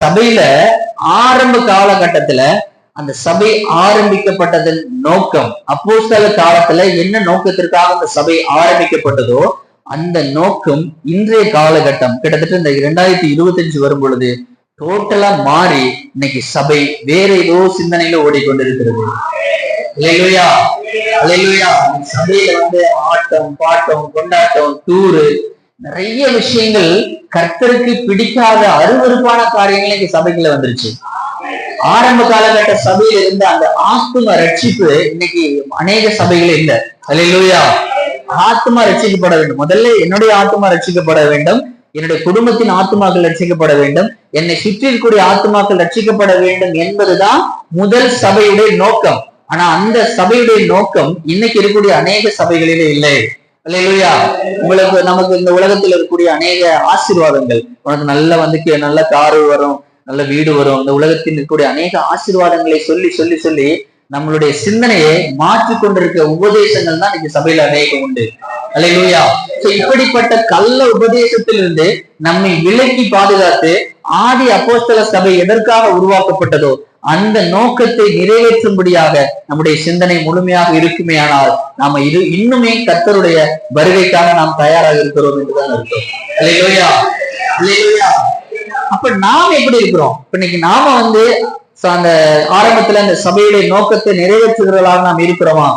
சபையில ஆரம்ப காலகட்டத்துல அந்த சபை ஆரம்பிக்கப்பட்டதன் நோக்கம், அப்போஸ்தல காலத்துல என்ன நோக்கத்திற்காக அந்த சபை ஆரம்பிக்கப்பட்டதோ அந்த நோக்கம் இன்றைய காலகட்டம் கிட்டத்தட்ட இந்த 2025 வரும் பொழுது டோட்டலா மாறி இன்னைக்கு சபை வேற ஏதோ சிந்தனையில ஓடிக்கொண்டிருக்கிறது. சபையில ஆட்டம் பாட்டம் கொண்டாட்டம் டூரு நிறைய விஷயங்கள் கர்த்தருக்கு பிடிக்காத அருவருப்பான காரியங்கள் இன்னைக்கு சபைக்குள்ள வந்துருச்சு. ஆரம்ப காலகட்ட சபையில இருந்த அந்த ஆத்தும ரட்சிப்பு இன்னைக்கு அநேக சபைகளே இல்ல. அல்லேலூயா. ஆத்துமா ரட்சிக்கப்பட வேண்டும். முதல்ல என்னுடைய ஆத்துமா ரட்சிக்கப்பட வேண்டும், என்னுடைய குடும்பத்தின் ஆத்துமாக்கள் ரட்சிக்கப்பட வேண்டும், என்னை சுற்றி இருக்கக்கூடிய ஆத்துமாக்கள் ரட்சிக்கப்பட வேண்டும் என்பதுதான் முதல் சபையுடைய நோக்கம். ஆனா அந்த சபையுடைய நோக்கம் இன்னைக்கு இருக்கக்கூடிய அநேக சபைகளிலே இல்லை. அல்லேலூயா. உங்களுக்கு நமக்கு இந்த உலகத்தில் இருக்கக்கூடிய அநேக ஆசீர்வாதங்கள், உனக்கு நல்ல காரு வரும், நல்ல வீடு வரும், இந்த உலகத்தில் இருக்கக்கூடிய அநேக ஆசீர்வாதங்களை சொல்லி சொல்லி சொல்லி நம்மளுடைய சிந்தனையை மாற்றிக் கொண்டிருக்க உபதேசங்கள் தான் இன்னைக்கு சபையில அநேகம் உண்டு. அல்லேலூயா. இப்படிப்பட்ட கள்ள உபதேசத்திலிருந்து நம்மை விலக்கி பாதுகாத்து ஆதி அப்போஸ்தல சபை எதற்காக உருவாக்கப்பட்டதோ அந்த நோக்கத்தை நிறைவேற்றும்படியாக நம்முடைய சிந்தனை முழுமையாக இருக்குமே ஆனால் நாம இன்னுமே கர்த்தருடைய வருகைக்காக நாம் தயாராக இருக்கிறோம் என்றுதான் அர்த்தம். அல்லேலூயா. அல்லேலூயா. அப்ப நாம் எப்படி இருக்கிறோம்? இன்னைக்கு நாம அந்த ஆரம்பத்துல அந்த சபையுடைய நோக்கத்தை நிறைவேற்றுகிறவர்களாக நாம் இருக்கிறோமா?